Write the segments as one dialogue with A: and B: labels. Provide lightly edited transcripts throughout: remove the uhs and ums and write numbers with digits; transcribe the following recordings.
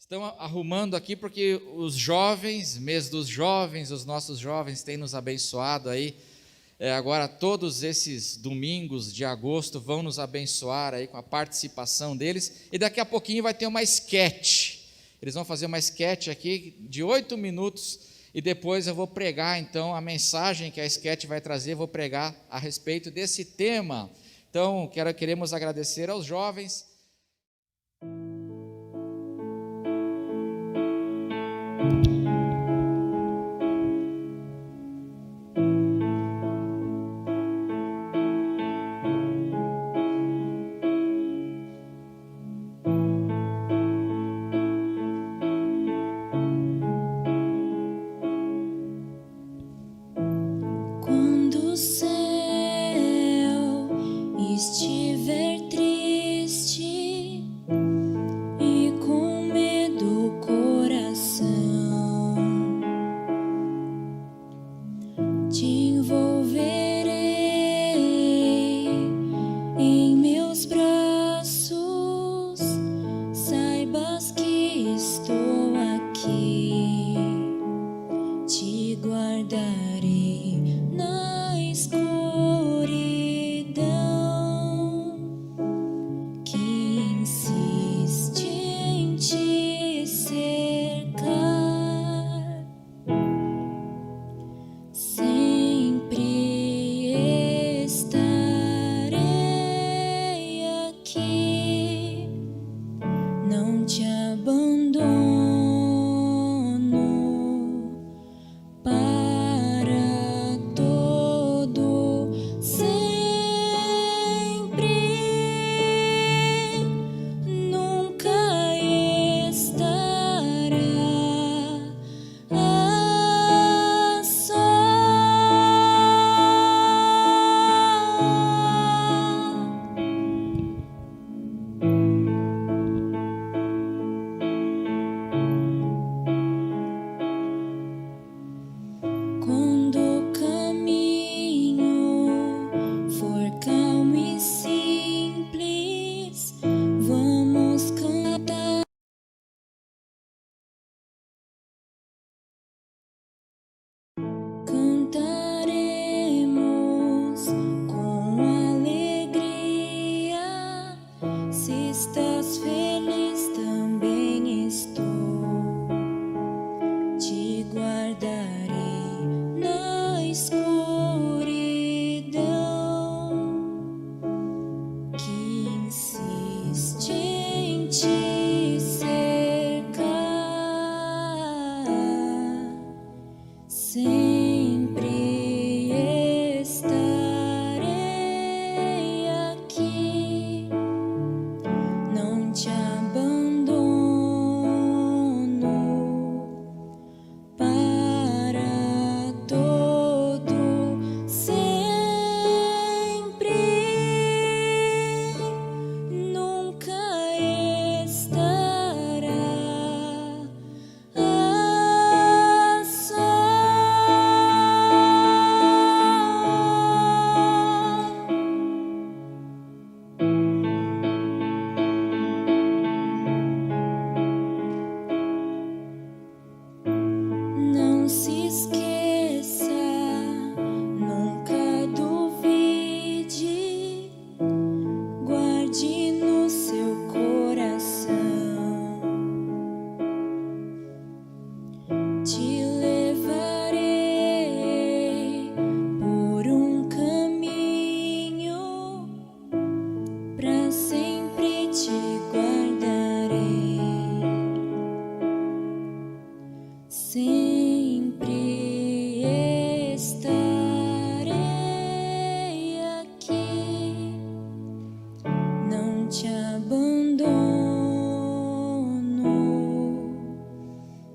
A: Estão arrumando aqui porque os jovens, mês dos jovens, os nossos jovens têm nos abençoado aí. Agora todos esses domingos de agosto vão nos abençoar aí com a participação deles. E daqui a pouquinho vai ter uma sketch. Eles vão fazer uma sketch aqui de 8 minutos e depois eu vou pregar então a mensagem que a sketch vai trazer, vou pregar a respeito desse tema. Então queremos agradecer aos jovens.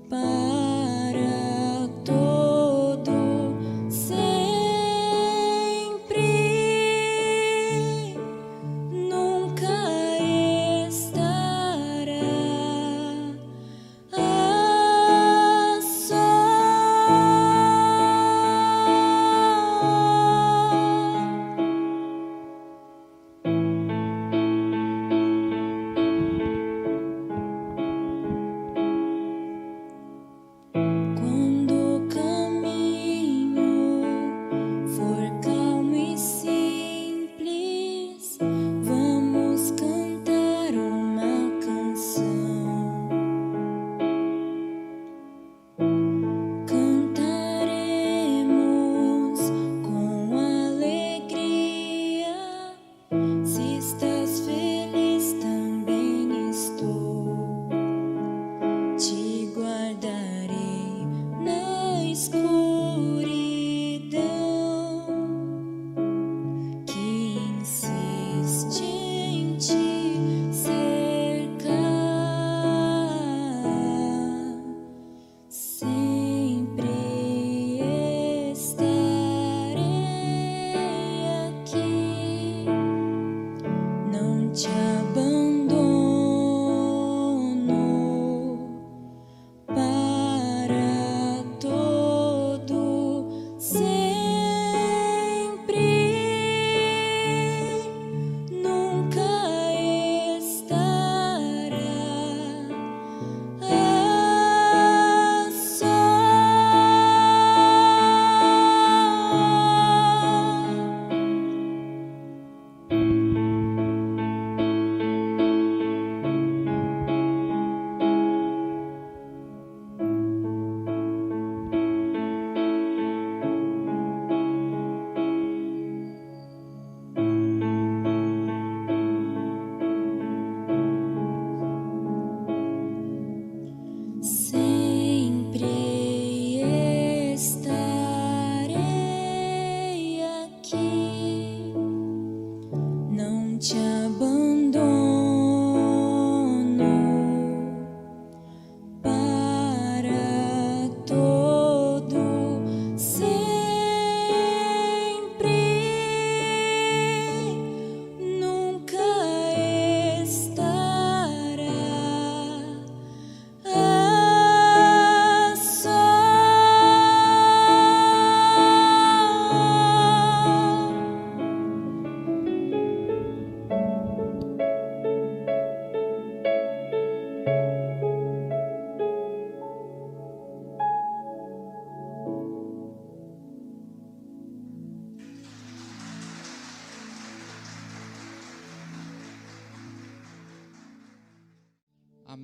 B: Para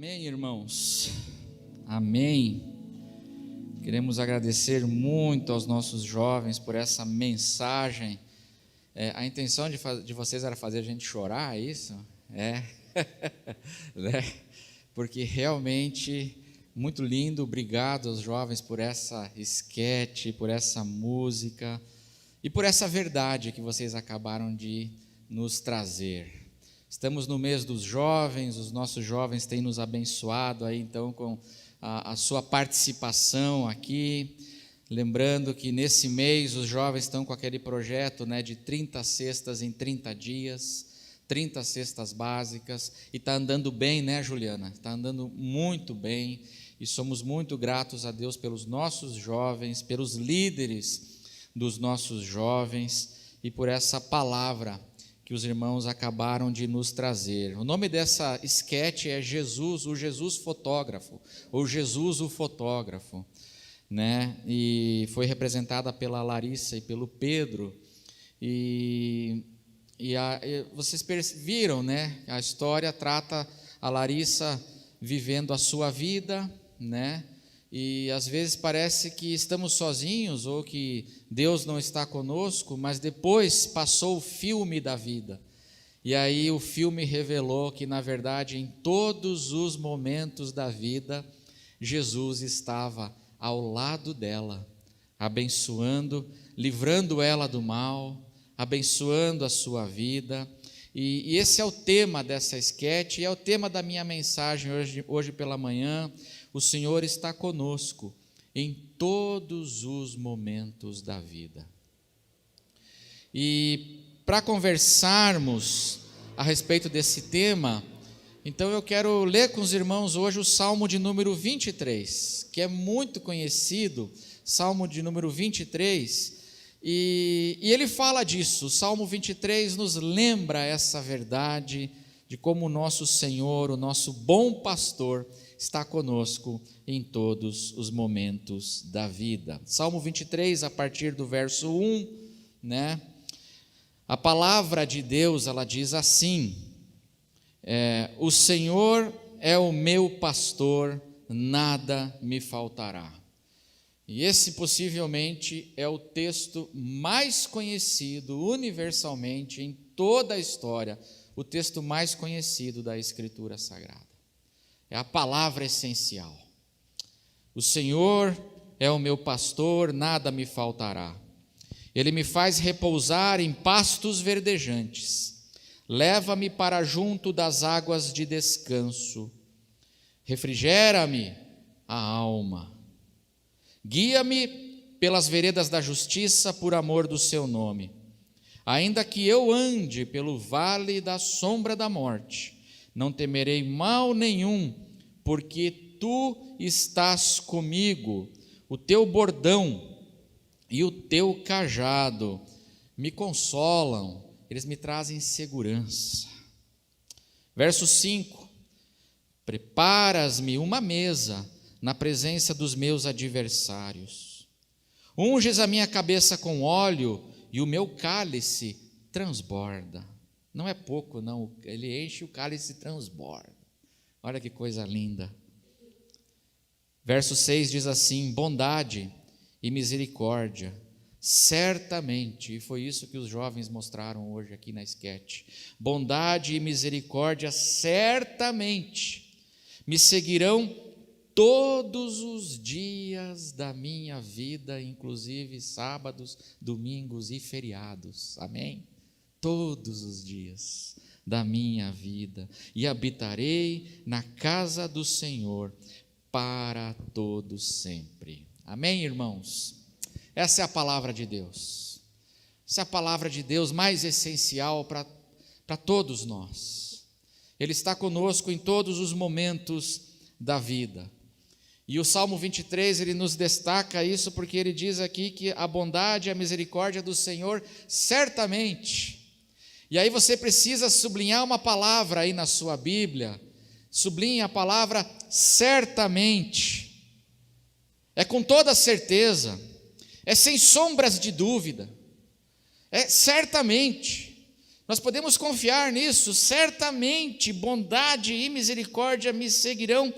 A: Amém, irmãos. Amém. Queremos agradecer muito aos nossos jovens por essa mensagem. A intenção de vocês era fazer a gente chorar, é isso? É. Né? Porque realmente, muito lindo. Obrigado aos jovens por essa esquete, por essa música e por essa verdade que vocês acabaram de nos trazer. Estamos no mês dos jovens, os nossos jovens têm nos abençoado aí então com a sua participação aqui, lembrando que nesse mês os jovens estão com aquele projeto, né, de 30 cestas em 30 dias, 30 cestas básicas, e está andando bem, né, Juliana? Está andando muito bem, e somos muito gratos a Deus pelos nossos jovens, pelos líderes dos nossos jovens, e por essa palavra que os irmãos acabaram de nos trazer. O nome dessa esquete é Jesus, o Jesus fotógrafo, ou Jesus o fotógrafo, né? E foi representada pela Larissa e pelo Pedro, e vocês viram, né? A história trata a Larissa vivendo a sua vida, né? E às vezes parece que estamos sozinhos ou que Deus não está conosco, mas depois passou o filme da vida. E aí o filme revelou que, na verdade, em todos os momentos da vida, Jesus estava ao lado dela, abençoando, livrando ela do mal, abençoando a sua vida. E esse é o tema dessa esquete, e é o tema da minha mensagem hoje pela manhã. O Senhor está conosco em todos os momentos da vida. E para conversarmos a respeito desse tema, então eu quero ler com os irmãos hoje o Salmo de número 23, que é muito conhecido, Salmo de número 23, e ele fala disso. O Salmo 23 nos lembra essa verdade de como o nosso Senhor, o nosso bom pastor, está conosco em todos os momentos da vida. Salmo 23, a partir do verso 1, né? A palavra de Deus, ela diz assim: o Senhor é o meu pastor, nada me faltará. E esse possivelmente é o texto mais conhecido universalmente em toda a história, o texto mais conhecido da Escritura Sagrada. É a palavra essencial. O Senhor é o meu pastor, nada me faltará. Ele me faz repousar em pastos verdejantes. Leva-me para junto das águas de descanso. Refrigera-me a alma. Guia-me pelas veredas da justiça por amor do seu nome. Ainda que eu ande pelo vale da sombra da morte, não temerei mal nenhum, porque tu estás comigo. O teu bordão e o teu cajado me consolam, eles me trazem segurança. Verso 5: preparas-me uma mesa na presença dos meus adversários. Unges a minha cabeça com óleo e o meu cálice transborda. Não é pouco, não, ele enche o cálice e transborda. Olha que coisa linda. Verso 6 diz assim: bondade e misericórdia, certamente, e foi isso que os jovens mostraram hoje aqui na esquete, bondade e misericórdia certamente me seguirão todos os dias da minha vida, inclusive sábados, domingos e feriados. Amém? Todos os dias da minha vida, e habitarei na casa do Senhor para todo sempre. Amém, irmãos? Essa é a palavra de Deus. Essa é a palavra de Deus mais essencial para todos nós. Ele está conosco em todos os momentos da vida. E o Salmo 23, ele nos destaca isso porque ele diz aqui que a bondade e a misericórdia do Senhor certamente. E aí você precisa sublinhar uma palavra aí na sua Bíblia. Sublinhe a palavra certamente. É com toda certeza. É sem sombras de dúvida. É certamente. Nós podemos confiar nisso, certamente bondade e misericórdia me seguirão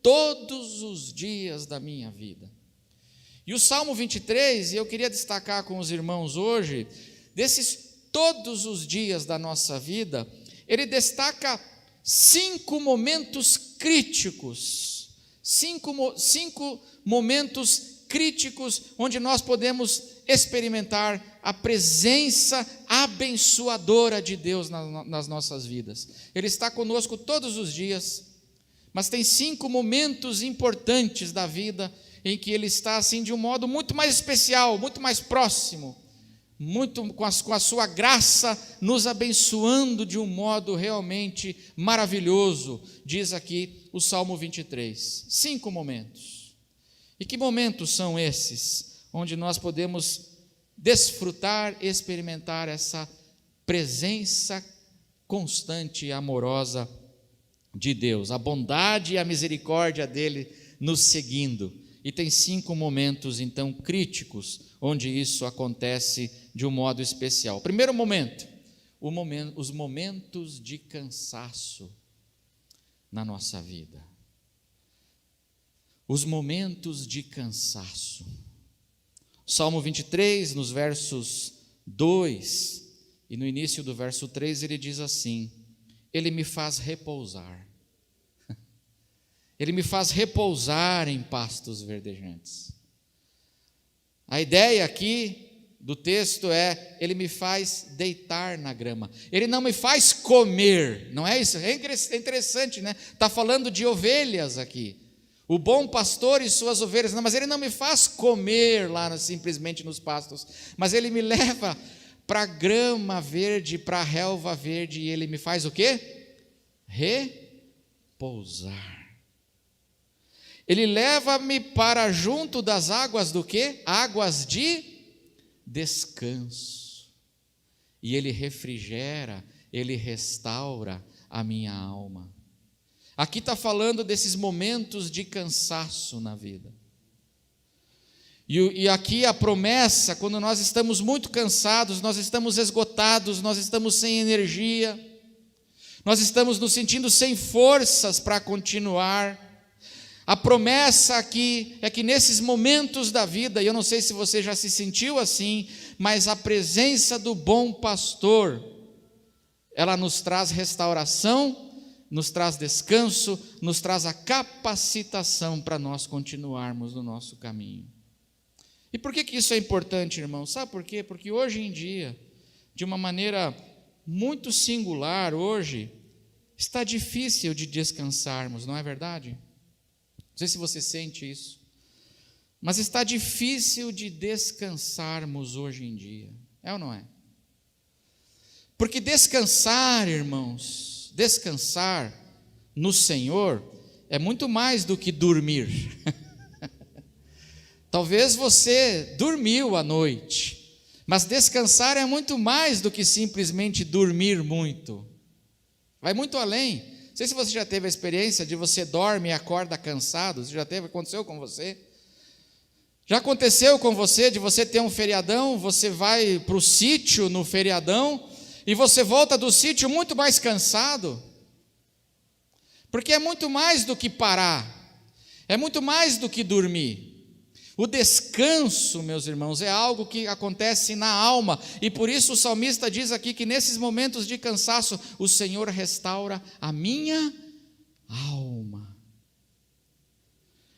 A: todos os dias da minha vida. E o Salmo 23, e eu queria destacar com os irmãos hoje, desses todos os dias da nossa vida, ele destaca 5 momentos críticos, 5 momentos críticos onde nós podemos experimentar a presença abençoadora de Deus nas nossas vidas. Ele está conosco todos os dias, mas tem 5 momentos importantes da vida em que Ele está assim de um modo muito mais especial, muito mais próximo, muito com a sua graça nos abençoando de um modo realmente maravilhoso, diz aqui o Salmo 23. 5 momentos. E que momentos são esses, onde nós podemos desfrutar, experimentar essa presença constante e amorosa de Deus, a bondade e a misericórdia dele nos seguindo? E tem 5 momentos, então, críticos, onde isso acontece de um modo especial. Primeiro momento, os momentos de cansaço na nossa vida. Os momentos de cansaço. Salmo 23, nos versos 2 e no início do verso 3, ele diz assim: Ele me faz repousar. Ele me faz repousar em pastos verdejantes. A ideia aqui do texto é: Ele me faz deitar na grama. Ele não me faz comer, não é isso? É interessante, né? Está falando de ovelhas aqui. O bom pastor e suas ovelhas, não, mas Ele não me faz comer lá simplesmente nos pastos, mas Ele me leva para a grama verde, para a relva verde, e Ele me faz o quê? Repousar. Ele leva-me para junto das águas do quê? Águas de descanso. E Ele refrigera, Ele restaura a minha alma. Aqui está falando desses momentos de cansaço na vida. E aqui a promessa, quando nós estamos muito cansados, nós estamos esgotados, nós estamos sem energia, nós estamos nos sentindo sem forças para continuar. A promessa aqui é que nesses momentos da vida, e eu não sei se você já se sentiu assim, mas a presença do bom pastor, ela nos traz restauração, nos traz descanso, nos traz a capacitação para nós continuarmos no nosso caminho. E por que isso é importante, irmão? Sabe por quê? Porque hoje em dia, de uma maneira muito singular, hoje, está difícil de descansarmos, não é verdade? Não sei se você sente isso, mas está difícil de descansarmos hoje em dia, é ou não é? Porque descansar, irmãos, descansar no Senhor é muito mais do que dormir. Talvez você dormiu à noite, mas descansar é muito mais do que simplesmente dormir muito, vai muito além. Não sei se você já teve a experiência de você dorme e acorda cansado. Isso já teve, aconteceu com você? Já aconteceu com você de você ter um feriadão, você vai para o sítio no feriadão e você volta do sítio muito mais cansado? Porque é muito mais do que parar, é muito mais do que dormir. O descanso, meus irmãos, é algo que acontece na alma, e por isso o salmista diz aqui que nesses momentos de cansaço, o Senhor restaura a minha alma.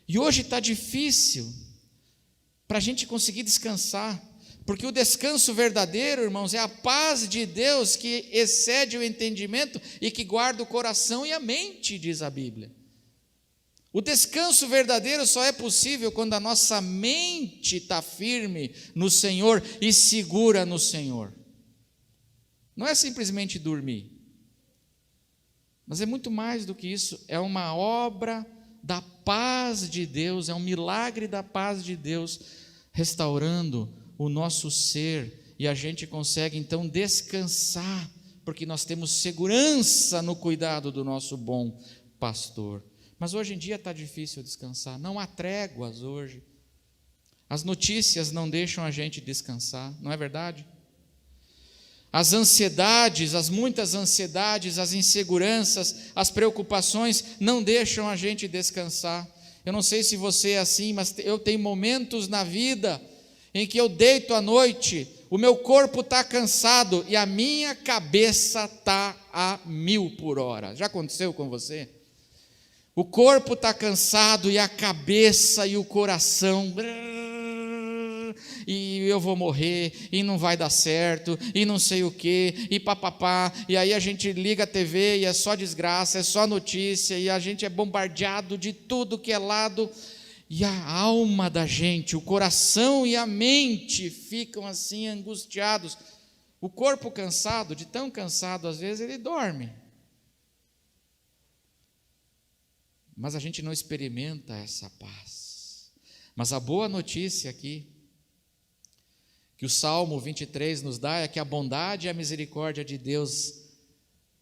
A: E hoje está difícil para a gente conseguir descansar, porque o descanso verdadeiro, irmãos, é a paz de Deus que excede o entendimento e que guarda o coração e a mente, diz a Bíblia. O descanso verdadeiro só é possível quando a nossa mente está firme no Senhor e segura no Senhor. Não é simplesmente dormir, mas é muito mais do que isso, é uma obra da paz de Deus, é um milagre da paz de Deus, restaurando o nosso ser, e a gente consegue então descansar, porque nós temos segurança no cuidado do nosso bom pastor. Mas hoje em dia está difícil descansar, não há tréguas hoje. As notícias não deixam a gente descansar, não é verdade? As ansiedades, as muitas ansiedades, as inseguranças, as preocupações não deixam a gente descansar. Eu não sei se você é assim, mas eu tenho momentos na vida em que eu deito à noite, o meu corpo está cansado e a minha cabeça está a 1000 por hora. Já aconteceu com você? O corpo está cansado e a cabeça e o coração, e eu vou morrer, e não vai dar certo, e não sei o que, e papapá, e aí a gente liga a TV e é só desgraça, é só notícia, e a gente é bombardeado de tudo que é lado, e a alma da gente, o coração e a mente ficam assim angustiados. O corpo cansado, de tão cansado, às vezes ele dorme. Mas a gente não experimenta essa paz. Mas a boa notícia aqui, que o Salmo 23 nos dá, é que a bondade e a misericórdia de Deus,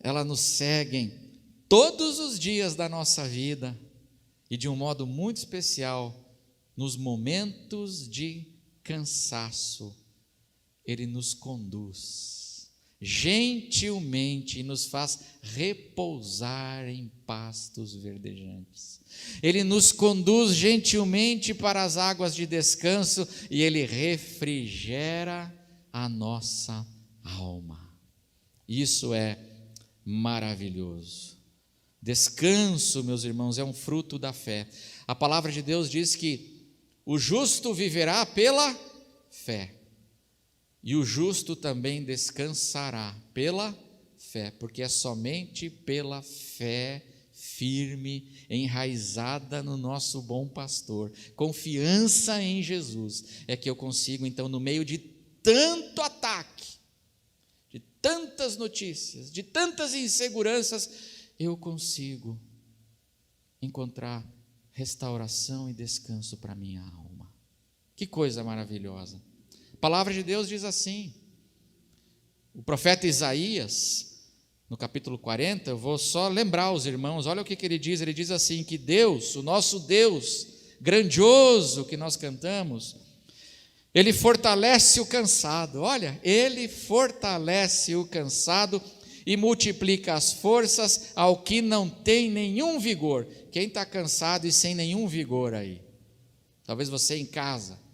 A: ela nos seguem todos os dias da nossa vida, e de um modo muito especial, nos momentos de cansaço, Ele nos conduz gentilmente e nos faz repousar em pastos verdejantes. Ele nos conduz gentilmente para as águas de descanso e Ele refrigera a nossa alma. Isso é maravilhoso. Descanso, meus irmãos, é um fruto da fé. A palavra de Deus diz que o justo viverá pela fé. E o justo também descansará pela fé, porque é somente pela fé firme, enraizada no nosso bom pastor, confiança em Jesus, é que eu consigo, então, no meio de tanto ataque, de tantas notícias, de tantas inseguranças, eu consigo encontrar restauração e descanso para a minha alma. Que coisa maravilhosa! A palavra de Deus diz assim, o profeta Isaías, no capítulo 40, eu vou só lembrar os irmãos, olha o que ele diz assim, que Deus, o nosso Deus grandioso que nós cantamos, Ele fortalece o cansado, olha, Ele fortalece o cansado e multiplica as forças ao que não tem nenhum vigor. Quem está cansado e sem nenhum vigor aí? Talvez você em casa,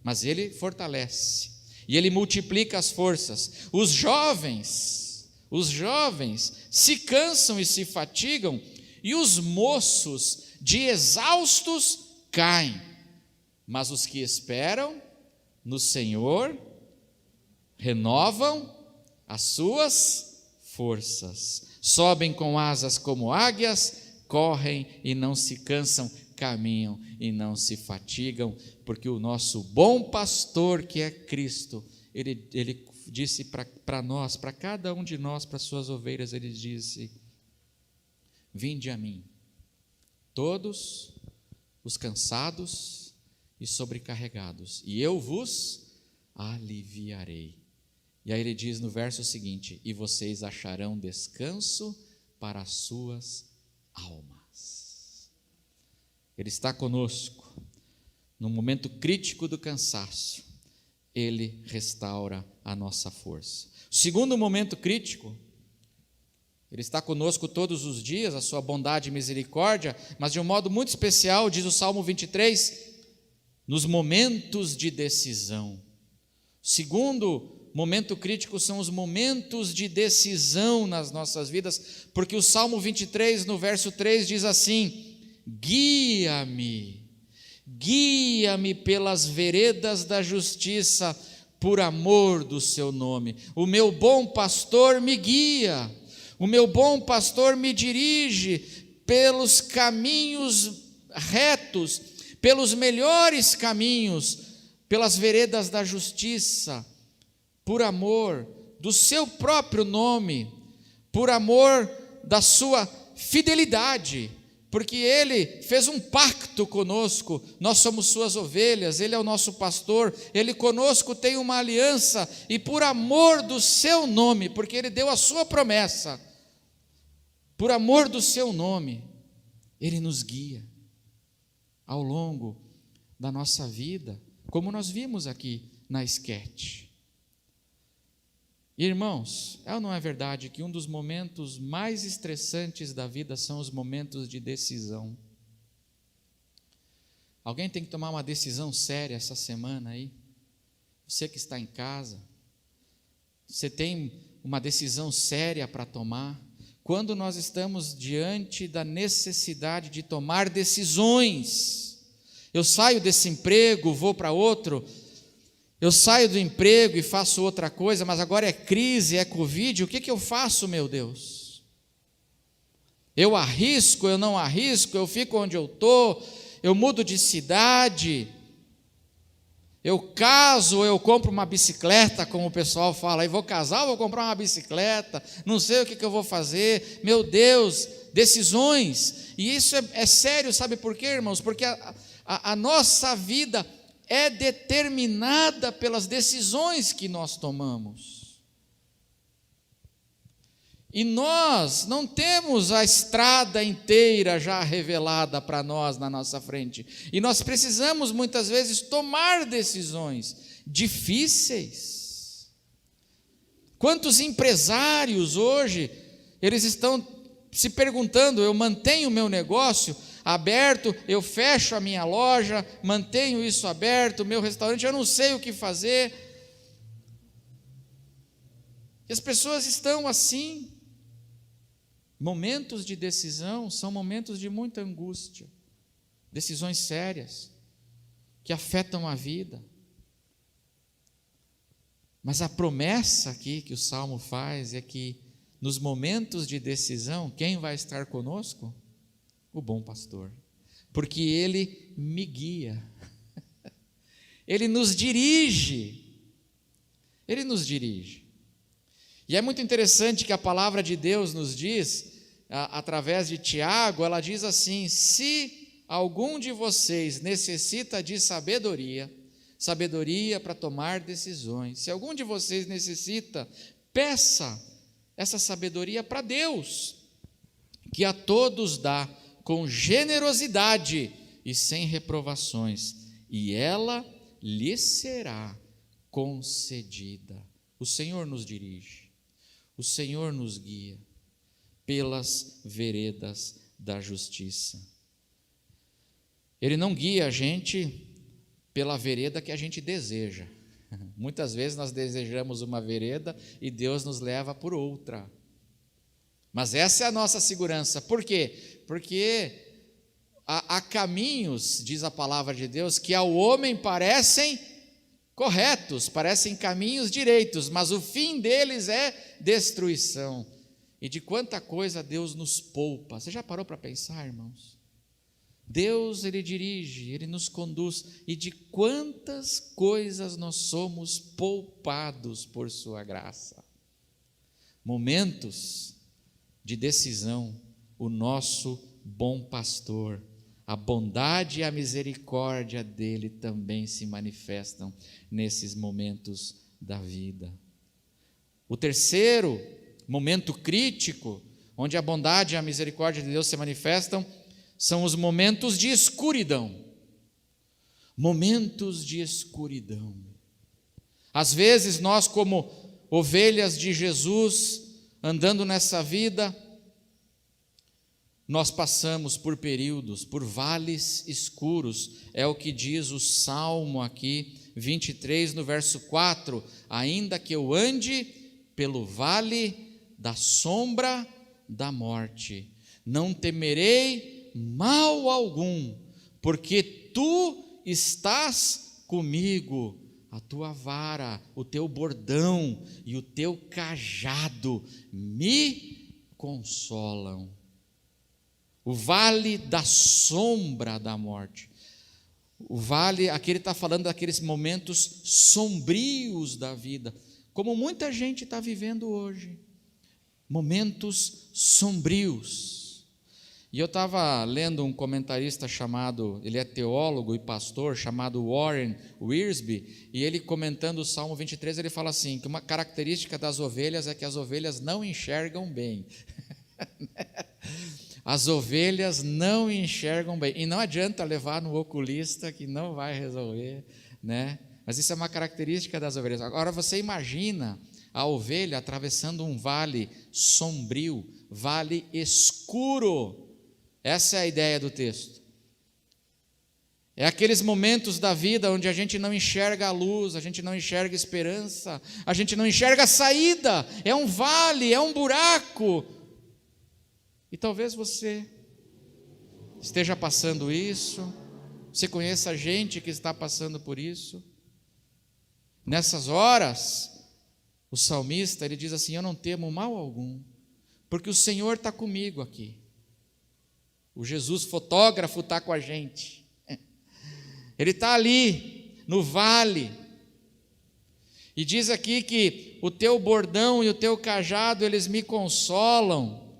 A: mas Ele fortalece, e Ele multiplica as forças. Os jovens se cansam e se fatigam, e os moços de exaustos caem, mas os que esperam no Senhor renovam as suas forças, sobem com asas como águias, correm e não se cansam, caminham e não se fatigam, porque o nosso bom pastor, que é Cristo, ele disse para nós, para cada um de nós, para suas ovelhas, ele disse: vinde a mim, todos os cansados e sobrecarregados, e eu vos aliviarei. E aí ele diz no verso seguinte: e vocês acharão descanso para as suas almas. Ele está conosco no momento crítico do cansaço, Ele restaura a nossa força. O segundo momento crítico, Ele está conosco todos os dias, a sua bondade e misericórdia, mas de um modo muito especial, diz o Salmo 23, nos momentos de decisão. O segundo momento crítico são os momentos de decisão nas nossas vidas, porque o Salmo 23, no verso 3, diz assim: guia-me pelas veredas da justiça, por amor do seu nome. O meu bom pastor me guia, o meu bom pastor me dirige pelos caminhos retos, pelos melhores caminhos, pelas veredas da justiça, por amor do seu próprio nome, por amor da sua fidelidade, porque Ele fez um pacto conosco, nós somos suas ovelhas, Ele é o nosso pastor, Ele conosco tem uma aliança, e por amor do seu nome, porque Ele deu a sua promessa, por amor do seu nome, Ele nos guia ao longo da nossa vida, como nós vimos aqui na esquete. Irmãos, é ou não é verdade que um dos momentos mais estressantes da vida são os momentos de decisão? Alguém tem que tomar uma decisão séria essa semana aí? Você que está em casa, você tem uma decisão séria para tomar? Quando nós estamos diante da necessidade de tomar decisões, eu saio desse emprego, vou para outro, eu saio do emprego e faço outra coisa, mas agora é crise, é Covid, o que eu faço, meu Deus? Eu arrisco, eu não arrisco, eu fico onde eu estou, eu mudo de cidade, eu caso ou eu compro uma bicicleta, como o pessoal fala, aí vou casar ou vou comprar uma bicicleta, não sei o que eu vou fazer, meu Deus, decisões, e isso é sério, sabe por quê, irmãos? Porque a nossa vida é determinada pelas decisões que nós tomamos. E nós não temos a estrada inteira já revelada para nós na nossa frente. E nós precisamos muitas vezes tomar decisões difíceis. Quantos empresários hoje, eles estão se perguntando, eu mantenho o meu negócio aberto, eu fecho a minha loja, mantenho isso aberto, o meu restaurante, eu não sei o que fazer. E as pessoas estão assim. Momentos de decisão são momentos de muita angústia, decisões sérias, que afetam a vida. Mas a promessa aqui que o Salmo faz é que nos momentos de decisão, quem vai estar conosco? O bom pastor, porque ele me guia, ele nos dirige, E é muito interessante que a palavra de Deus nos diz, através de Tiago, ela diz assim: se algum de vocês necessita de sabedoria para tomar decisões, se algum de vocês necessita, peça essa sabedoria para Deus, que a todos dá com generosidade e sem reprovações, e ela lhe será concedida. O Senhor nos dirige, o Senhor nos guia pelas veredas da justiça. Ele não guia a gente pela vereda que a gente deseja. Muitas vezes nós desejamos uma vereda e Deus nos leva por outra. Mas essa é a nossa segurança. Por quê? Porque há caminhos, diz a palavra de Deus, que ao homem parecem corretos, parecem caminhos direitos, mas o fim deles é destruição. E de quanta coisa Deus nos poupa. Você já parou para pensar, irmãos? Deus, Ele dirige, Ele nos conduz, e de quantas coisas nós somos poupados por sua graça. Momentos de decisão, o nosso bom pastor, a bondade e a misericórdia dele também se manifestam nesses momentos da vida. O terceiro momento crítico, onde a bondade e a misericórdia de Deus se manifestam, são os momentos de escuridão. Momentos de escuridão. Às vezes nós, como ovelhas de Jesus, andando nessa vida, nós passamos por períodos, por vales escuros, é o que diz o Salmo aqui, 23, no verso 4, ainda que eu ande pelo vale da sombra da morte, não temerei mal algum, porque tu estás comigo, a tua vara, o teu bordão e o teu cajado me consolam. O vale da sombra da morte. O vale, aqui ele está falando daqueles momentos sombrios da vida, como muita gente está vivendo hoje. Momentos sombrios. E eu estava lendo um comentarista chamado, ele é teólogo e pastor, chamado Warren Wiersbe, e ele comentando o Salmo 23, ele fala assim, que uma característica das ovelhas é que as ovelhas não enxergam bem. As ovelhas não enxergam bem, e não adianta levar no oculista que não vai resolver, né? Mas isso é uma característica das ovelhas. Agora você imagina a ovelha atravessando um vale sombrio, vale escuro. Essa é a ideia do texto. É aqueles momentos da vida onde a gente não enxerga a luz, a gente não enxerga esperança, a gente não enxerga a saída, é um vale, é um buraco. E talvez você esteja passando isso, você conheça gente que está passando por isso. Nessas horas, o salmista, ele diz assim: eu não temo mal algum, porque o Senhor está comigo aqui. O Jesus fotógrafo está com a gente. Ele está ali, no vale. E diz aqui que o teu bordão e o teu cajado, eles me consolam.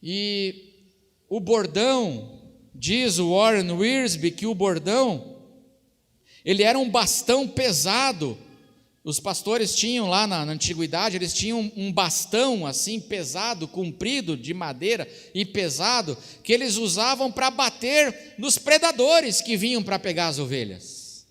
A: E o bordão, diz o Warren Wiersbe, que o bordão, ele era um bastão pesado. Os pastores tinham lá na antiguidade, eles tinham um bastão assim pesado, comprido, de madeira e pesado, que eles usavam para bater nos predadores que vinham para pegar as ovelhas.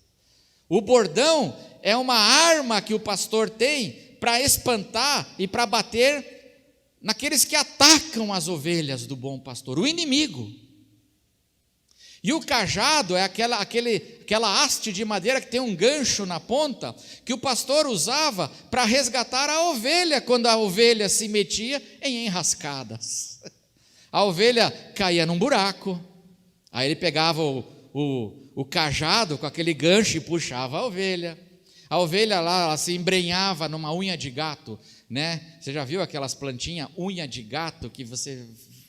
A: O bordão é uma arma que o pastor tem para espantar e para bater naqueles que atacam as ovelhas do bom pastor, o inimigo. E o cajado é aquela haste de madeira que tem um gancho na ponta, que o pastor usava para resgatar a ovelha, quando a ovelha se metia em enrascadas. A ovelha caía num buraco, aí ele pegava o cajado com aquele gancho e puxava a ovelha. A ovelha lá, ela se embrenhava numa unha de gato, né? Você já viu aquelas plantinhas, unha de gato, que você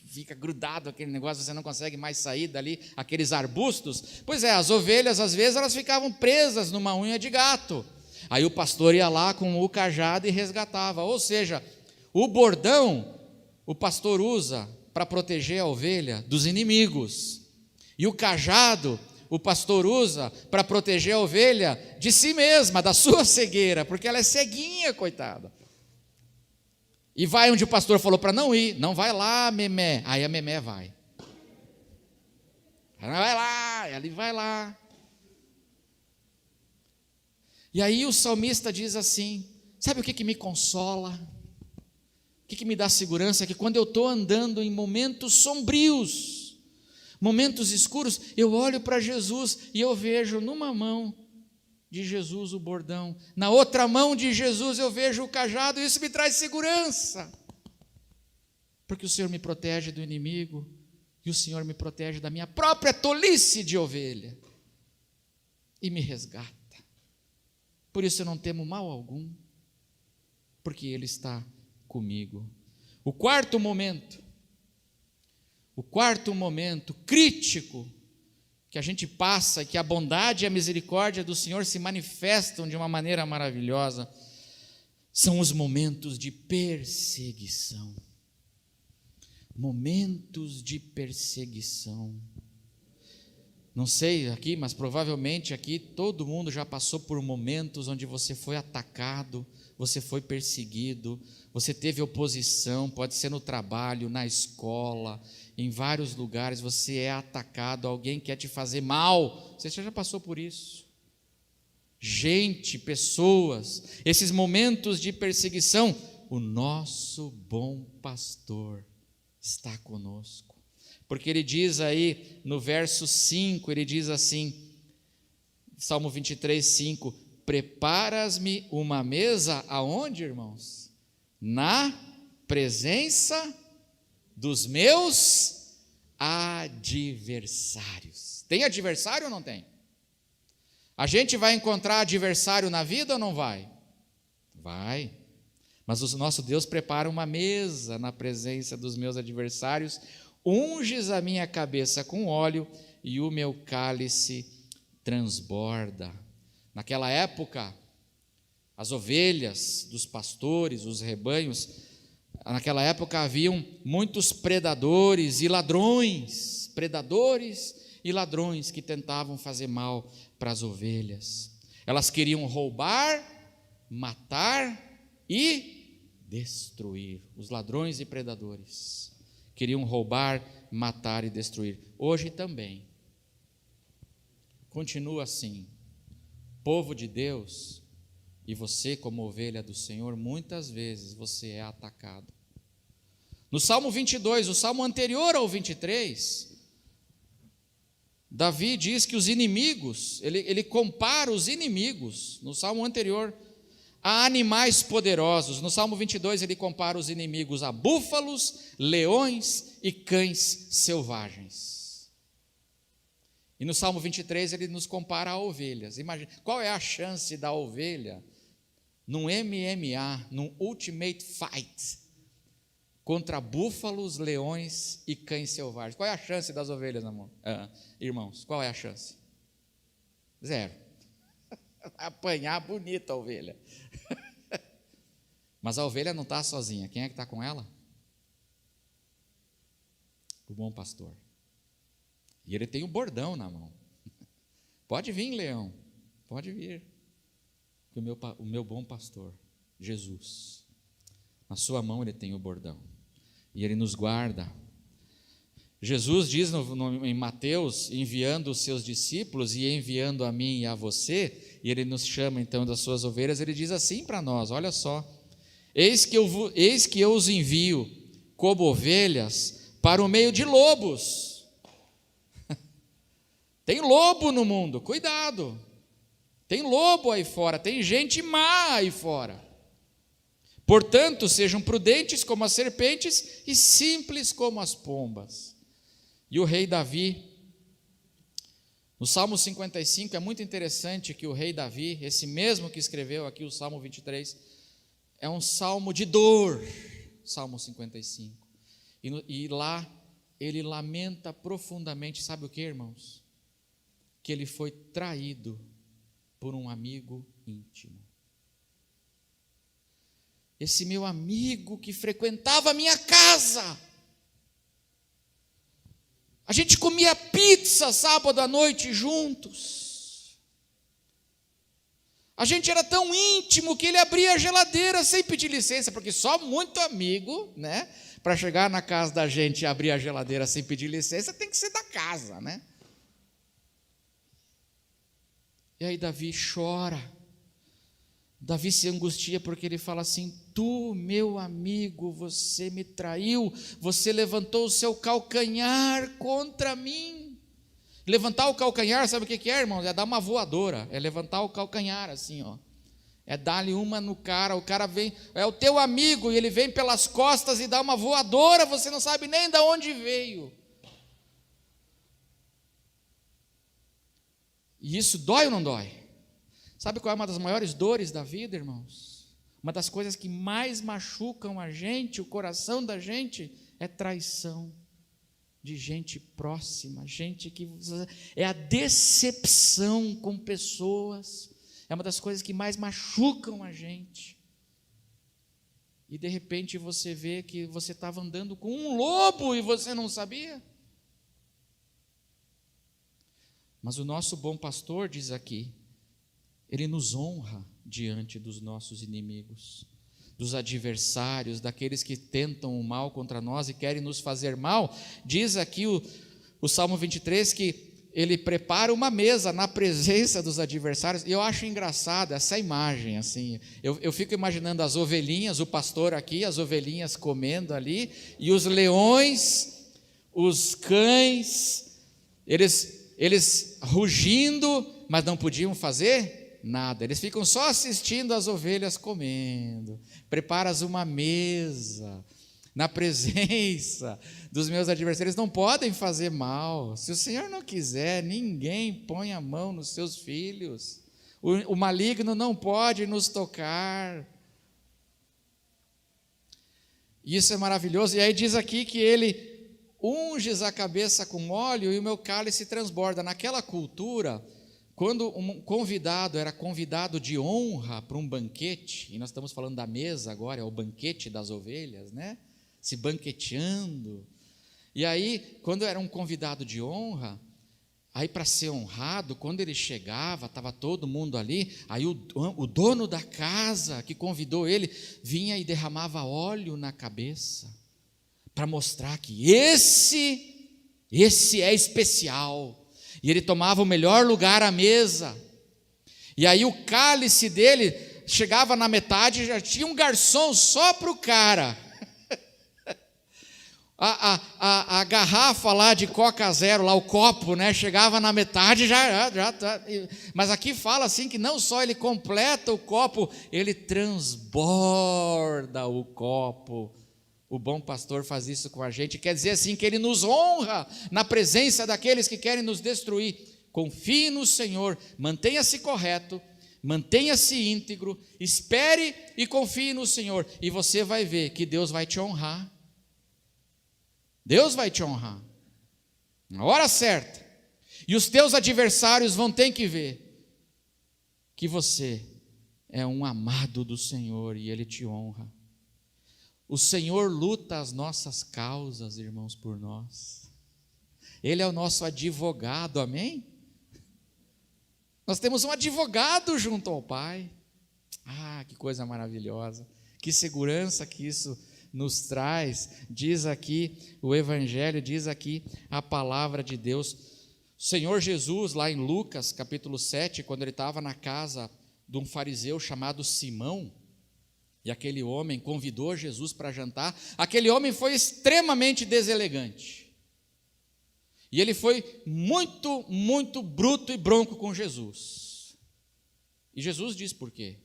A: fica grudado aquele negócio, você não consegue mais sair dali, aqueles arbustos? Pois é, as ovelhas, às vezes, elas ficavam presas numa unha de gato. Aí o pastor ia lá com o cajado e resgatava. Ou seja, o bordão, o pastor usa para proteger a ovelha dos inimigos. E o cajado, o pastor usa para proteger a ovelha de si mesma, da sua cegueira, porque ela é ceguinha, coitada. E vai onde o pastor falou para não ir. Não vai lá, Memé. Aí a Memé vai. Vai lá, ele vai lá. E aí o salmista diz assim: sabe o que me consola? O que me dá segurança? É que quando eu estou andando em momentos sombrios, momentos escuros, eu olho para Jesus e eu vejo numa mão de Jesus o bordão, na outra mão de Jesus eu vejo o cajado, e isso me traz segurança, porque o Senhor me protege do inimigo, e o Senhor me protege da minha própria tolice de ovelha, e me resgata. Por isso eu não temo mal algum, porque Ele está comigo. O quarto momento crítico que a gente passa, que a bondade e a misericórdia do Senhor se manifestam de uma maneira maravilhosa, são os momentos de perseguição. Momentos de perseguição. Não sei aqui, mas provavelmente aqui todo mundo já passou por momentos onde você foi atacado, você foi perseguido, você teve oposição, pode ser no trabalho, na escola, em vários lugares você é atacado, alguém quer te fazer mal. Você já passou por isso? Gente, pessoas, esses momentos de perseguição, o nosso bom pastor está conosco. Porque ele diz aí no verso 5, ele diz assim, Salmo 23, 5: preparas-me uma mesa aonde, irmãos? Na presença dos meus adversários. Tem adversário ou não tem? A gente vai encontrar adversário na vida ou não vai? Vai. Mas o nosso Deus prepara uma mesa na presença dos meus adversários. Unges a minha cabeça com óleo e o meu cálice transborda. Naquela época, as ovelhas dos pastores, os rebanhos, naquela época haviam muitos predadores e ladrões que tentavam fazer mal para as ovelhas. Elas queriam roubar, matar e destruir. Os ladrões e predadores queriam roubar, matar e destruir. Hoje também continua assim. O povo de Deus E você, como ovelha do Senhor, muitas vezes você é atacado. No Salmo 22, o salmo anterior ao 23, Davi diz que os inimigos, ele compara os inimigos, no salmo anterior, a animais poderosos. No Salmo 22 ele compara os inimigos a búfalos, leões e cães selvagens. E no Salmo 23 ele nos compara a ovelhas. Imagina, qual é a chance da ovelha num MMA, num Ultimate Fight, contra búfalos, leões e cães selvagens? Qual é a chance das ovelhas, irmãos? Qual é a chance? Zero. Vai apanhar bonita a ovelha. Mas a ovelha não está sozinha. Quem é que está com ela? O bom pastor. E ele tem um bordão na mão. Pode vir, leão. Pode vir. O meu bom pastor, Jesus, na sua mão ele tem o bordão. E ele nos guarda. Jesus diz em Mateus, enviando os seus discípulos e enviando a mim e a você, e ele nos chama então das suas ovelhas, ele diz assim para nós, olha só: eis que eu os envio como ovelhas para o meio de lobos. Tem lobo no mundo, cuidado. Tem lobo aí fora, tem gente má aí fora. Portanto, sejam prudentes como as serpentes e simples como as pombas. E o rei Davi, no Salmo 55, é muito interessante que o rei Davi, esse mesmo que escreveu aqui o Salmo 23, é um salmo de dor, Salmo 55. E lá ele lamenta profundamente, sabe o que, irmãos? Que ele foi traído por um amigo íntimo. Esse meu amigo que frequentava a minha casa, a gente comia pizza sábado à noite juntos. A gente era tão íntimo que ele abria a geladeira sem pedir licença, porque só muito amigo, né? Para chegar na casa da gente e abrir a geladeira sem pedir licença, tem que ser da casa, né? E aí Davi chora. Davi se angustia porque ele fala assim: tu, meu amigo, você me traiu, você levantou o seu calcanhar contra mim. Levantar o calcanhar, sabe o que é, irmãos? É dar uma voadora, é levantar o calcanhar assim, ó. É dar-lhe uma no cara, o cara vem, é o teu amigo, e ele vem pelas costas e dá uma voadora, você não sabe nem de onde veio. E isso dói ou não dói? Sabe qual é uma das maiores dores da vida, irmãos? Uma das coisas que mais machucam a gente, o coração da gente, é traição de gente próxima, gente que é a decepção com pessoas, é uma das coisas que mais machucam a gente. E de repente você vê que você estava andando com um lobo e você não sabia. Mas o nosso bom pastor diz aqui, ele nos honra diante dos nossos inimigos, dos adversários, daqueles que tentam o mal contra nós e querem nos fazer mal. Diz aqui o Salmo 23 que ele prepara uma mesa na presença dos adversários. E eu acho engraçada essa imagem, assim. Eu fico imaginando as ovelhinhas, o pastor aqui, as ovelhinhas comendo ali, e os leões, os cães, eles rugindo, mas não podiam fazer nada, eles ficam só assistindo as ovelhas comendo. Preparas uma mesa na presença dos meus adversários, não podem fazer mal. Se o Senhor não quiser, ninguém põe a mão nos seus filhos. O maligno não pode nos tocar. Isso é maravilhoso. E aí diz aqui que ele unges a cabeça com óleo e o meu cálice transborda. Naquela cultura, quando um convidado era convidado de honra para um banquete, e nós estamos falando da mesa agora, é o banquete das ovelhas, né? Se banqueteando. E aí, quando era um convidado de honra, aí para ser honrado, quando ele chegava, estava todo mundo ali, aí o dono da casa que convidou ele, vinha e derramava óleo na cabeça, para mostrar que esse é especial. E ele tomava o melhor lugar à mesa. E aí o cálice dele chegava na metade, já tinha um garçom só para o cara. A garrafa lá de Coca Zero, lá o copo, né? Chegava na metade, já tá. Mas aqui fala assim que não só ele completa o copo, ele transborda o copo. O bom pastor faz isso com a gente, quer dizer assim que ele nos honra na presença daqueles que querem nos destruir. Confie no Senhor, mantenha-se correto, mantenha-se íntegro, espere e confie no Senhor, e você vai ver que Deus vai te honrar. Deus vai te honrar, na hora certa, e os teus adversários vão ter que ver que você é um amado do Senhor e Ele te honra. O Senhor luta as nossas causas, irmãos, por nós. Ele é o nosso advogado, amém? Nós temos um advogado junto ao Pai. Ah, que coisa maravilhosa, que segurança que isso nos traz. Diz aqui o Evangelho, diz aqui a palavra de Deus. O Senhor Jesus, lá em Lucas capítulo 7, quando ele estava na casa de um fariseu chamado Simão, e aquele homem convidou Jesus para jantar, aquele homem foi extremamente deselegante, e ele foi muito, muito bruto e bronco com Jesus, e Jesus disse por quê?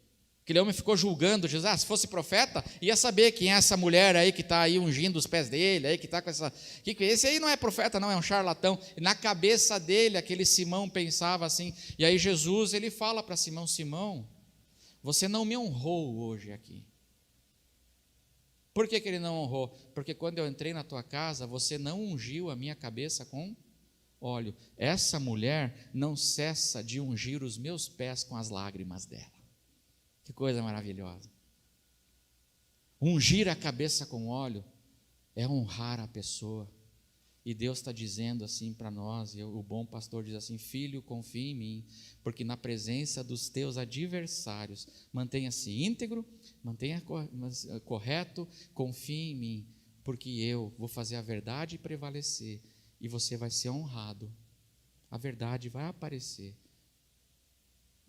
A: Aquele homem ficou julgando Jesus. Se fosse profeta, ia saber quem é essa mulher aí que está aí ungindo os pés dele, aí que está com essa. Esse aí não é profeta, não, é um charlatão. E na cabeça dele, aquele Simão pensava assim. E aí Jesus, ele fala para Simão: Simão, você não me honrou hoje aqui. Por que ele não honrou? Porque quando eu entrei na tua casa, você não ungiu a minha cabeça com óleo. Essa mulher não cessa de ungir os meus pés com as lágrimas dela. Que coisa maravilhosa. Ungir a cabeça com óleo é honrar a pessoa. E Deus está dizendo assim para nós, e o bom pastor diz assim: filho, confia em mim, porque na presença dos teus adversários, mantenha-se íntegro, mantenha correto, confie em mim, porque eu vou fazer a verdade prevalecer, e você vai ser honrado. A verdade vai aparecer,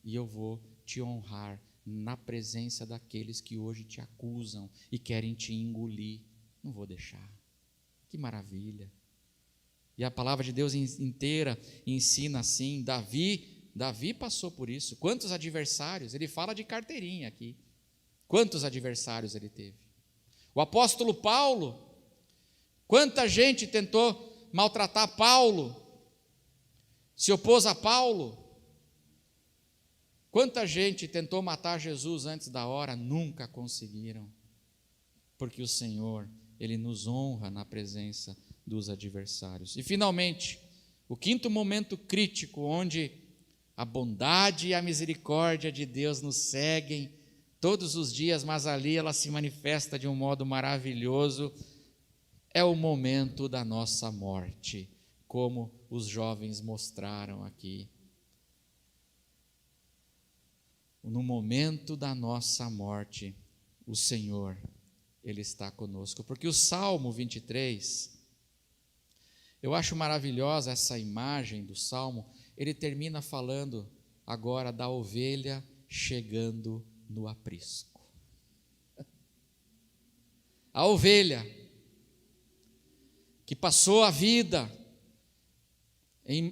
A: e eu vou te honrar na presença daqueles que hoje te acusam e querem te engolir. Não vou deixar. Que maravilha. E a palavra de Deus inteira ensina assim. Davi passou por isso. Quantos adversários? Ele fala de carteirinha aqui. Quantos adversários ele teve? O apóstolo Paulo, quanta gente tentou maltratar Paulo, se opôs a Paulo. Quanta gente tentou matar Jesus antes da hora, nunca conseguiram, porque o Senhor, Ele nos honra na presença dos adversários. E finalmente, o quinto momento crítico, onde a bondade e a misericórdia de Deus nos seguem todos os dias, mas ali ela se manifesta de um modo maravilhoso, é o momento da nossa morte, como os jovens mostraram aqui. No momento da nossa morte, o Senhor, Ele está conosco. Porque o Salmo 23, eu acho maravilhosa essa imagem do Salmo. Ele termina falando agora da ovelha chegando no aprisco. A ovelha que passou a vida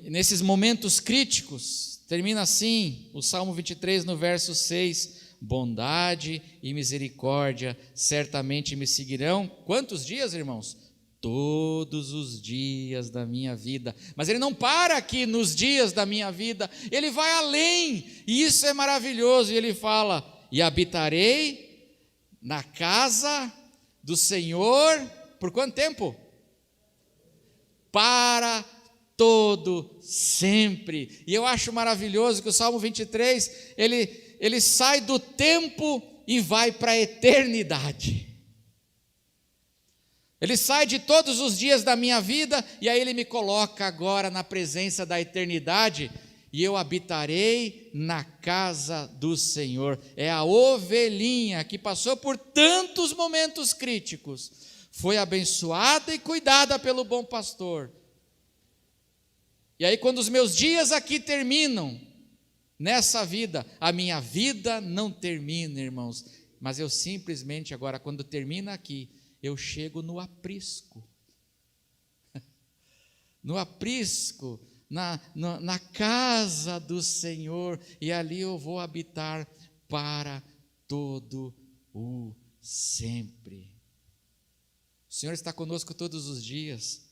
A: nesses momentos críticos, termina assim, o Salmo 23 no verso 6, bondade e misericórdia certamente me seguirão. Quantos dias, irmãos? Todos os dias da minha vida. Mas ele não para aqui nos dias da minha vida, ele vai além, e isso é maravilhoso. E ele fala: e habitarei na casa do Senhor, por quanto tempo? Para todo sempre. E eu acho maravilhoso que o Salmo 23, ele sai do tempo e vai para a eternidade. Ele sai de todos os dias da minha vida, e aí ele me coloca agora na presença da eternidade, e eu habitarei na casa do Senhor. É a ovelhinha que passou por tantos momentos críticos, foi abençoada e cuidada pelo bom pastor. E aí, quando os meus dias aqui terminam, Nessa vida, a minha vida não termina, irmãos, mas eu simplesmente agora, quando termina aqui, eu chego no aprisco. No aprisco, na casa do Senhor, e ali eu vou habitar para todo o sempre. O Senhor está conosco todos os dias,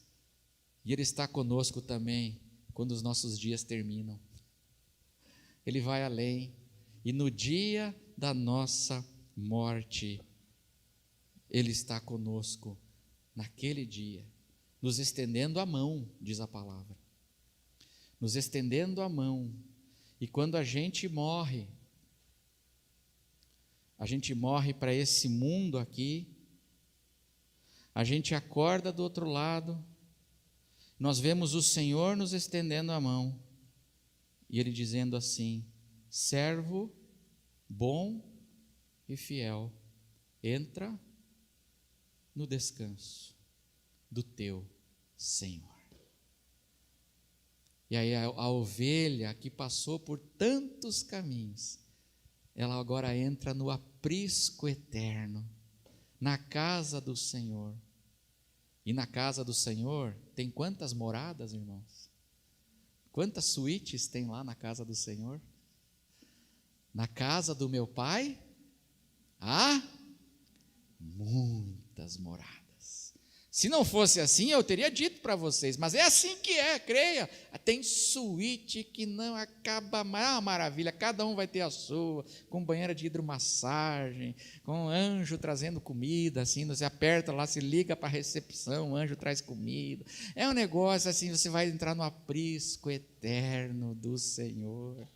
A: e Ele está conosco também quando os nossos dias terminam. Ele vai além, e no dia da nossa morte, Ele está conosco naquele dia, nos estendendo a mão, diz a palavra, nos estendendo a mão. E quando a gente morre para esse mundo aqui, a gente acorda do outro lado, nós vemos o Senhor nos estendendo a mão, e Ele dizendo assim: servo bom e fiel, entra no descanso do teu Senhor. E aí a ovelha que passou por tantos caminhos, ela agora entra no aprisco eterno, na casa do Senhor. E na casa do Senhor tem quantas moradas, irmãos? Quantas suítes tem lá na casa do Senhor? Na casa do meu Pai há muitas moradas. Se não fosse assim, eu teria dito para vocês, mas é assim que é, creia. Tem suíte que não acaba mais, uma maravilha, cada um vai ter a sua, com banheira de hidromassagem, com anjo trazendo comida, assim, você aperta lá, se liga para a recepção, o anjo traz comida. É um negócio assim, você vai entrar no aprisco eterno do Senhor.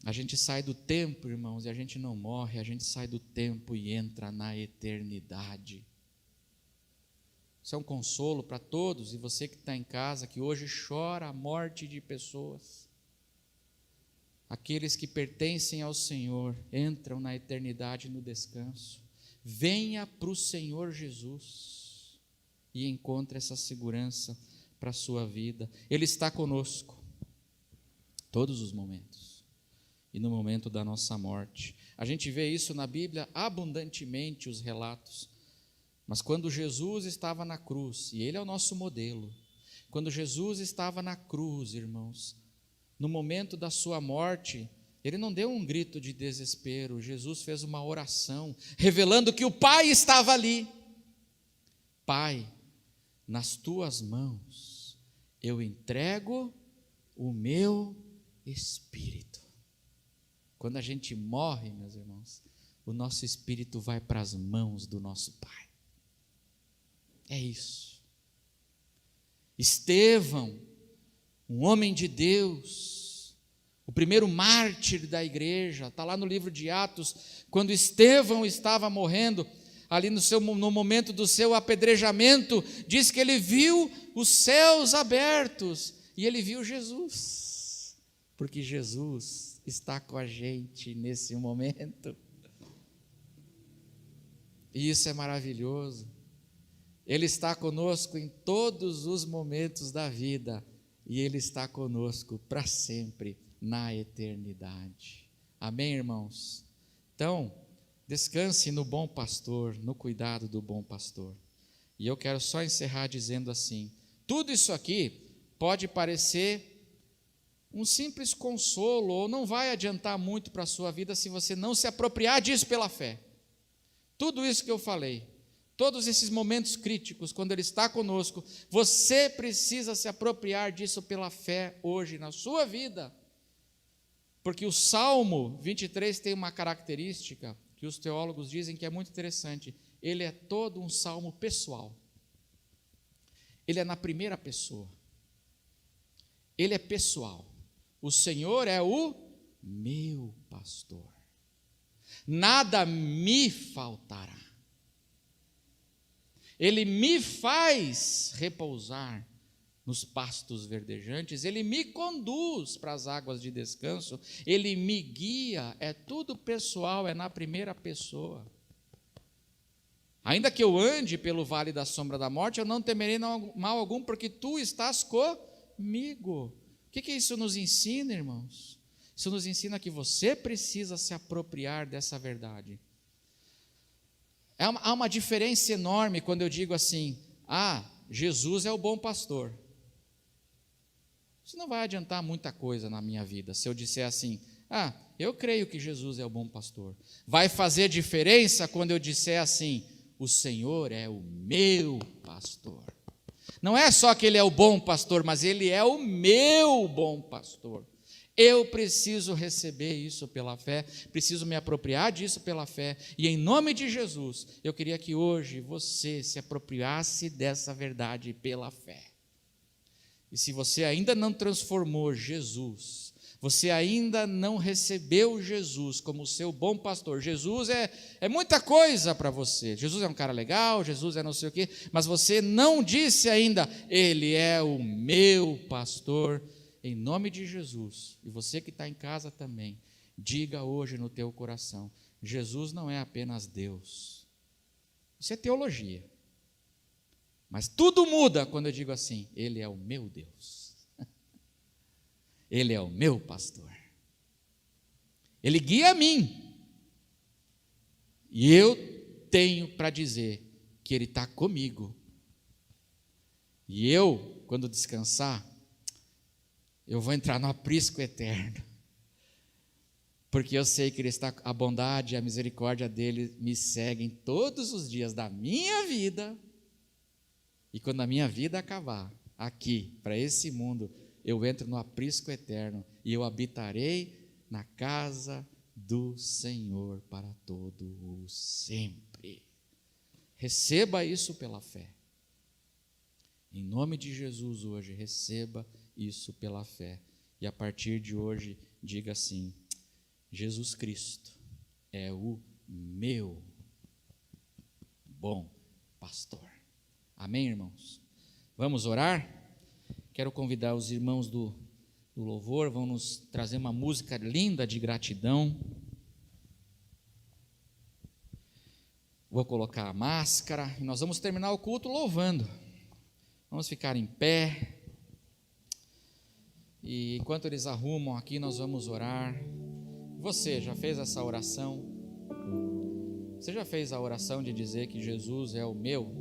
A: A gente sai do tempo, irmãos, e a gente não morre, a gente sai do tempo e entra na eternidade. Isso é um consolo para todos, e você que está em casa, que hoje chora a morte de pessoas. Aqueles que pertencem ao Senhor entram na eternidade no descanso. Venha para o Senhor Jesus e encontre essa segurança para a sua vida. Ele está conosco todos os momentos. E no momento da nossa morte. A gente vê isso na Bíblia abundantemente, os relatos. Mas quando Jesus estava na cruz, e Ele é o nosso modelo, quando Jesus estava na cruz, irmãos, no momento da sua morte, Ele não deu um grito de desespero, Jesus fez uma oração, revelando que o Pai estava ali. Pai, nas Tuas mãos, eu entrego o meu espírito. Quando a gente morre, meus irmãos, o nosso espírito vai para as mãos do nosso Pai. É isso. Estevão, um homem de Deus, o primeiro mártir da igreja, está lá no livro de Atos, quando Estevão estava morrendo, ali no momento do seu apedrejamento, diz que ele viu os céus abertos e ele viu Jesus, porque Jesus está com a gente nesse momento. E isso é maravilhoso. Ele está conosco em todos os momentos da vida e Ele está conosco para sempre na eternidade. Amém, irmãos? Então, descanse no bom pastor, no cuidado do bom pastor. E eu quero só encerrar dizendo assim: tudo isso aqui pode parecer um simples consolo, ou não vai adiantar muito para a sua vida se você não se apropriar disso pela fé. Tudo isso que eu falei, todos esses momentos críticos, quando Ele está conosco, você precisa se apropriar disso pela fé hoje na sua vida. Porque o Salmo 23 tem uma característica que os teólogos dizem que é muito interessante. Ele é todo um salmo pessoal. Ele é na primeira pessoa. Ele é pessoal. O Senhor é o meu pastor. Nada me faltará. Ele me faz repousar nos pastos verdejantes, Ele me conduz para as águas de descanso, Ele me guia, é tudo pessoal, é na primeira pessoa. Ainda que eu ande pelo vale da sombra da morte, eu não temerei mal algum, porque Tu estás comigo. O que isso nos ensina, irmãos? Isso nos ensina que você precisa se apropriar dessa verdade. Há uma diferença enorme quando eu digo assim: Jesus é o bom pastor. Isso não vai adiantar muita coisa na minha vida, se eu disser assim: eu creio que Jesus é o bom pastor. Vai fazer diferença quando eu disser assim: o Senhor é o meu pastor. Não é só que Ele é o bom pastor, mas Ele é o meu bom pastor. Eu preciso receber isso pela fé, preciso me apropriar disso pela fé, e em nome de Jesus, eu queria que hoje você se apropriasse dessa verdade pela fé. E se você ainda não transformou Jesus, você ainda não recebeu Jesus como seu bom pastor, Jesus é muita coisa para você, Jesus é um cara legal, Jesus é não sei o quê, mas você não disse ainda: Ele é o meu pastor. Em nome de Jesus, e você que está em casa também, diga hoje no teu coração: Jesus não é apenas Deus. Isso é teologia. Mas tudo muda quando eu digo assim: Ele é o meu Deus. Ele é o meu pastor. Ele guia a mim. E eu tenho para dizer que Ele está comigo. E eu, quando descansar, eu vou entrar no aprisco eterno, porque eu sei que Ele está, a bondade e a misericórdia dEle me seguem todos os dias da minha vida, e quando a minha vida acabar, aqui, para esse mundo, eu entro no aprisco eterno, e eu habitarei na casa do Senhor para todo o sempre. Receba isso pela fé, em nome de Jesus hoje, receba isso pela fé, e a partir de hoje diga assim: Jesus Cristo é o meu bom pastor. Amém, irmãos? Vamos orar? Quero convidar os irmãos do louvor, vão nos trazer uma música linda de gratidão. Vou colocar a máscara e nós vamos terminar o culto louvando. Vamos ficar em pé. E enquanto eles arrumam aqui, nós vamos orar. Você já fez essa oração? Você já fez a oração de dizer que Jesus é o meu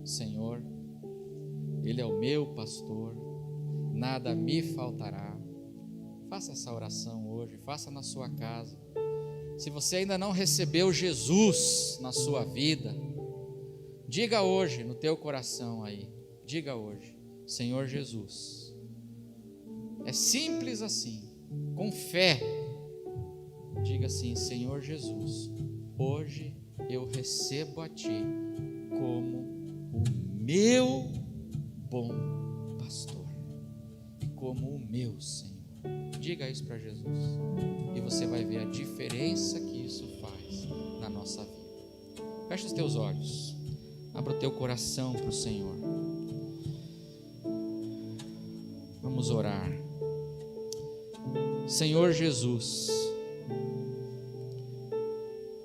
A: Senhor? Ele é o meu pastor, nada me faltará. Faça essa oração hoje, faça na sua casa. Se você ainda não recebeu Jesus na sua vida, diga hoje no teu coração aí, diga hoje: Senhor Jesus. É simples assim, com fé. Diga assim: Senhor Jesus, hoje eu recebo a Ti como o meu bom pastor e como o meu Senhor. Diga isso para Jesus e você vai ver a diferença que isso faz na nossa vida. Fecha os teus olhos, abra o teu coração para o Senhor. Vamos orar. Senhor Jesus,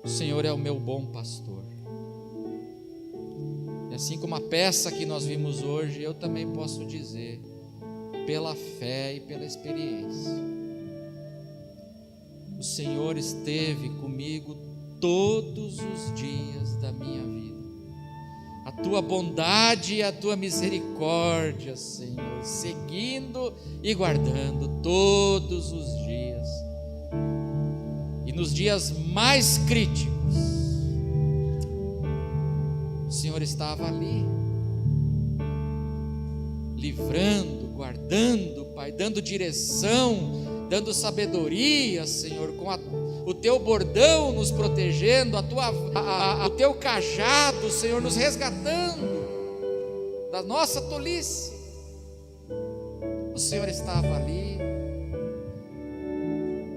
A: o Senhor é o meu bom pastor. E assim como a peça que nós vimos hoje, eu também posso dizer, pela fé e pela experiência, o Senhor esteve comigo todos os dias da minha vida. A Tua bondade e a Tua misericórdia, Senhor, seguindo e guardando todos os dias. E nos dias mais críticos, o Senhor estava ali, livrando, guardando, Pai, dando direção, dando sabedoria, Senhor, com o Teu bordão nos protegendo, o Teu cajado, Senhor, nos resgatando da nossa tolice. O Senhor estava ali.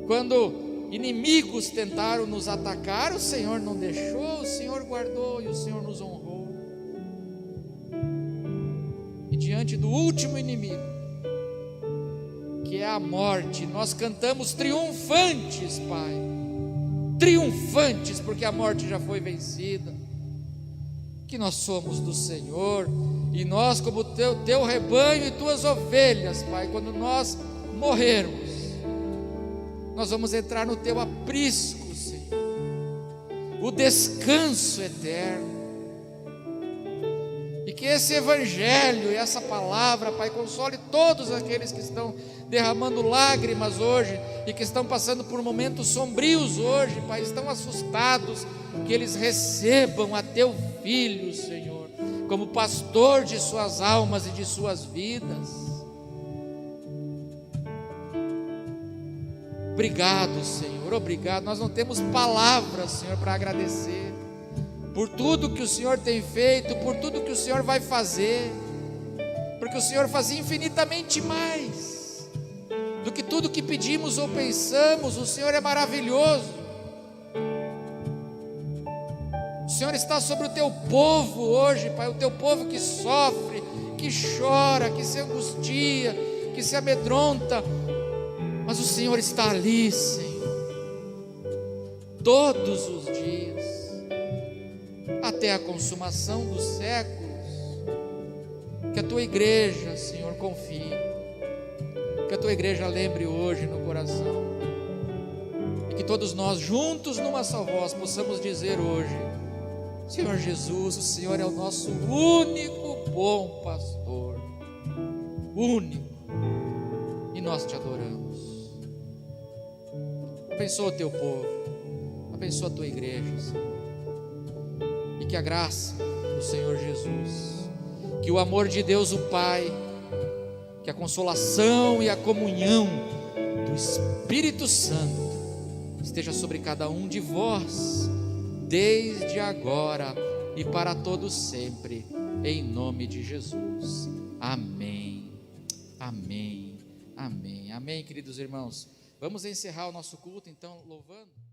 A: Quando inimigos tentaram nos atacar, o Senhor não deixou, o Senhor guardou e o Senhor nos honrou. E diante do último inimigo, que é a morte, nós cantamos triunfantes, Pai, triunfantes, porque a morte já foi vencida, que nós somos do Senhor, e nós como teu rebanho e Tuas ovelhas, Pai, quando nós morrermos, nós vamos entrar no teu aprisco, Senhor, o descanso eterno. E que esse evangelho e essa palavra, Pai, console todos aqueles que estão derramando lágrimas hoje e que estão passando por momentos sombrios hoje, Pai, estão assustados, que eles recebam a teu Filho, Senhor, como pastor de suas almas e de suas vidas. Obrigado, Senhor, obrigado. Nós não temos palavras, Senhor, para agradecer por tudo que o Senhor tem feito, por tudo que o Senhor vai fazer, porque o Senhor faz infinitamente mais do que tudo que pedimos ou pensamos. O Senhor é maravilhoso. O Senhor está sobre o teu povo hoje, Pai, o teu povo que sofre, que chora, que se angustia, que se amedronta, mas o Senhor está ali, Senhor, todos os dias, até a consumação dos séculos. Que a tua igreja, Senhor, confie, que a tua igreja lembre hoje no coração, e que todos nós juntos numa só voz possamos dizer hoje: Senhor Jesus, o Senhor é o nosso único bom pastor, único, e nós te adoramos. Abençoa o teu povo, abençoa a tua igreja, Senhor. E que a graça do Senhor Jesus, que o amor de Deus o Pai, que a consolação e a comunhão do Espírito Santo esteja sobre cada um de vós, desde agora e para todos sempre, em nome de Jesus. Amém, amém, amém, amém. Queridos irmãos, vamos encerrar o nosso culto então louvando.